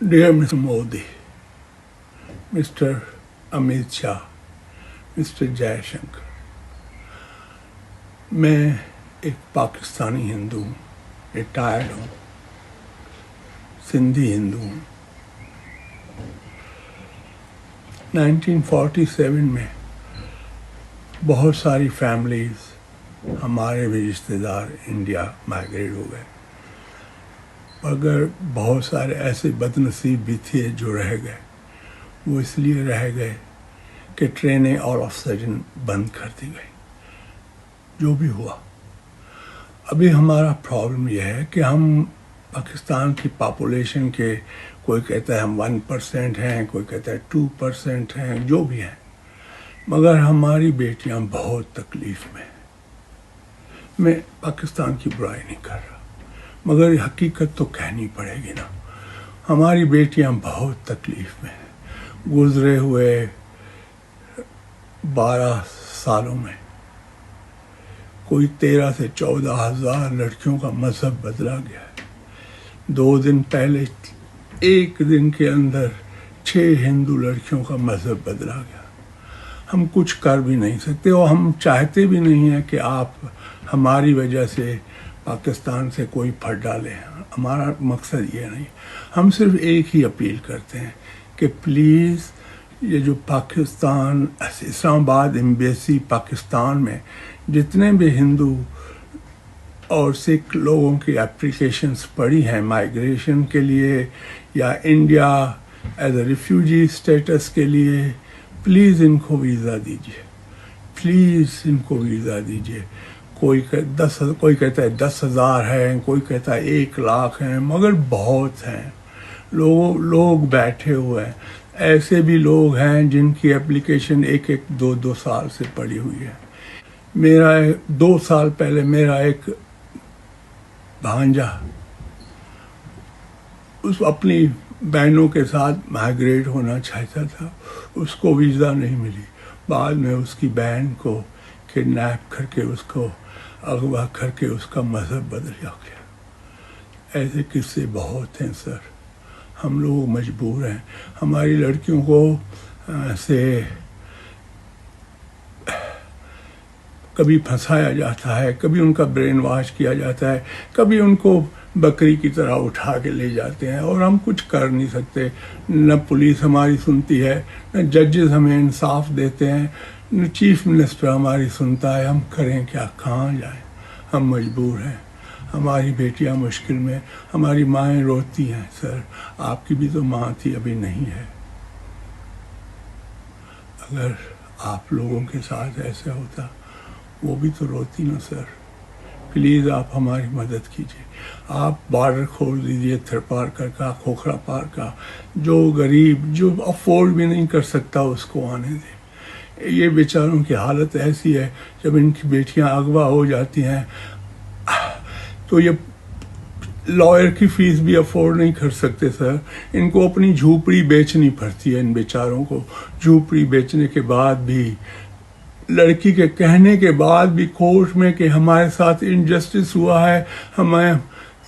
Dear Mr. Modi, Mr. Amit Shah, Mr. Jaishankar, मैं एक पाकिस्तानी हिंदू हूँ, रिटायर्ड हूँ, सिंधी हिंदू हूँ। 1947 में बहुत सारी फैमिलीज हमारे भी रिश्तेदार इंडिया माइग्रेट हो गए, मगर बहुत सारे ऐसे बदनसीब भी थे जो रह गए। वो इसलिए रह गए कि ट्रेनें ऑल ऑफ सडन बंद कर दी गई। जो भी हुआ, अभी हमारा प्रॉब्लम यह है कि हम पाकिस्तान की पॉपुलेशन के, कोई कहता है हम 1% हैं, कोई कहता है 2% हैं, जो भी हैं, मगर हमारी बेटियां बहुत तकलीफ में हैं। मैं पाकिस्तान की बुराई नहीं कर रहा, मगर हकीकत तो कहनी पड़ेगी ना। हमारी बेटियां बहुत तकलीफ में हैं। गुजरे हुए 12 सालों में कोई 13 से 14 हज़ार लड़कियों का मजहब बदला गया है। 2 दिन पहले एक दिन के अंदर 6 हिंदू लड़कियों का मजहब बदला गया। हम कुछ कर भी नहीं सकते और हम चाहते भी नहीं हैं कि आप हमारी वजह से पाकिस्तान से कोई फट डाले। हमारा मकसद ये नहीं। हम सिर्फ एक ही अपील करते हैं कि प्लीज़ ये जो पाकिस्तान इस्लामाबाद एम्बेसी पाकिस्तान में जितने भी हिंदू और सिख लोगों की एप्लीकेशंस पड़ी हैं माइग्रेशन के लिए या India as a refugee status के लिए, प्लीज़ इनको वीज़ा दीजिए, प्लीज़ इनको वीज़ा दीजिए। कोई कहता है 10,000 हैं, कोई कहता है 1 लाख हैं, मगर बहुत हैं। लोग बैठे हुए हैं। ऐसे भी लोग हैं जिनकी एप्लीकेशन 1-1, 2-2 साल से पड़ी हुई है। मेरा 2 साल पहले मेरा एक भांजा उस अपनी बहनों के साथ माइग्रेट होना चाहता था, उसको वीज़ा नहीं मिली। बाद में उसकी बहन को किडनैप करके उसको अगवा करके उसका मजहब बदल गया। ऐसे किस्से बहुत हैं सर। हम लोग मजबूर हैं। हमारी लड़कियों को से कभी फंसाया जाता है, कभी उनका ब्रेन वॉश किया जाता है, कभी उनको बकरी की तरह उठा के ले जाते हैं और हम कुछ कर नहीं सकते। न पुलिस हमारी सुनती है, न जजेस हमें इंसाफ देते हैं, न चीफ मिनिस्टर हमारी सुनता है। हम करें क्या, कहाँ जाएं? हम मजबूर हैं। हमारी बेटियां मुश्किल में, हमारी माएँ रोती हैं। सर, आपकी भी तो माँ थी, अभी नहीं है। अगर आप लोगों के साथ ऐसा होता, वो भी तो रोती ना सर। प्लीज़ आप हमारी मदद कीजिए। आप बॉर्डर खोल दीजिए, थरपारकर का, खोखरा पार का। जो गरीब, जो अफोर्ड भी नहीं कर सकता, उसको आने दें। ये बेचारों की हालत ऐसी है, जब इनकी बेटियां अगवा हो जाती हैं तो ये लॉयर की फीस भी अफोर्ड नहीं कर सकते सर। इनको अपनी झूपड़ी बेचनी पड़ती है। इन बेचारों को झूपड़ी बेचने के बाद भी, लड़की के कहने के बाद भी कोर्ट में कि हमारे साथ इनजस्टिस हुआ है, हमें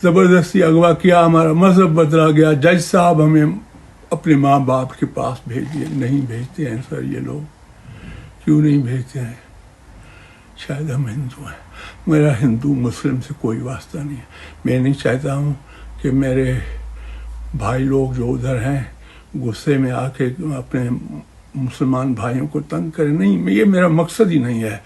ज़बरदस्ती अगवा किया, हमारा मजहब बदला गया, जज साहब हमें अपने माँ बाप के पास भेजिए। नहीं भेजते हैं सर ये लोग। क्यों नहीं भेजते हैं? शायद हम हिंदू हैं। मेरा हिंदू मुस्लिम से कोई वास्ता नहीं है। मैं नहीं चाहता हूँ कि मेरे भाई लोग जो उधर हैं गुस्से में आके अपने मुसलमान भाइयों को तंग करें। नहीं, ये मेरा मकसद ही नहीं है।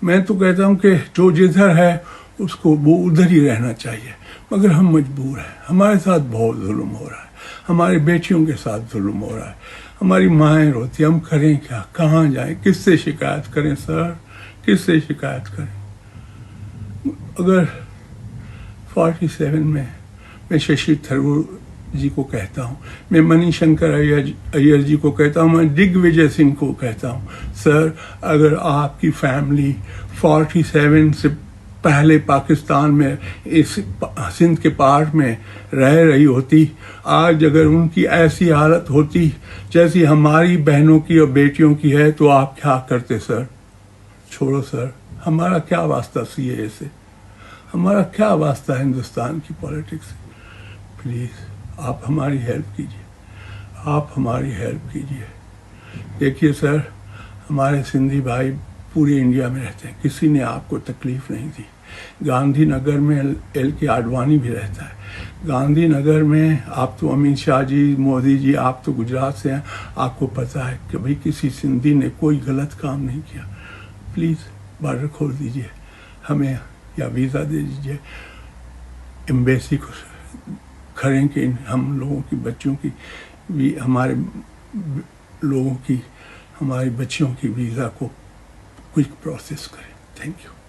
मैं तो कहता हूँ कि जो जिधर है उसको वो उधर ही रहना चाहिए, मगर हम मजबूर हैं। हमारे साथ बहुत जुल्म हो रहा है, हमारी बेटियों के साथ जुल्म हो रहा है, हमारी माएँ रोती। हम करें क्या, कहाँ जाएं, किससे शिकायत करें सर, किससे शिकायत करें? अगर 47 में मैं शशि थरूर जी को कहता हूँ, मैं मणिशंकर अय्यर जी को कहता हूँ, मैं दिग्विजय सिंह को कहता हूँ, सर अगर आपकी फैमिली 47 से पहले पाकिस्तान में इस सिंध के पार्ट में रह रही होती, आज अगर उनकी ऐसी हालत होती जैसी हमारी बहनों की और बेटियों की है, तो आप क्या करते सर? छोड़ो सर, हमारा क्या वास्ता सीए से, हमारा क्या वास्ता हिंदुस्तान की पॉलिटिक्स से। प्लीज़ आप हमारी हेल्प कीजिए। آپ ہماری ہیلپ کیجیے. دیکھیے سر، ہمارے سندھی بھائی پورے انڈیا میں رہتے ہیں، کسی نے آپ کو تکلیف نہیں دی. گاندھی نگر میں ایل کے آڈوانی بھی رہتا ہے. گاندھی نگر میں آپ تو امت شاہ جی، مودی جی، آپ تو گجرات سے ہیں، آپ کو پتہ ہے کہ بھئی کسی سندھی نے کوئی غلط کام نہیں کیا. پلیز بارڈر کھول دیجیے ہمیں، یا ویزا دے دیجیے. ایمبیسی کو کریں کہ ہم لوگوں کی بچوں کی بھی، ہمارے لوگوں کی، ہماری بچیوں کی ویزا کو کوئک پروسیس کریں. Thank you.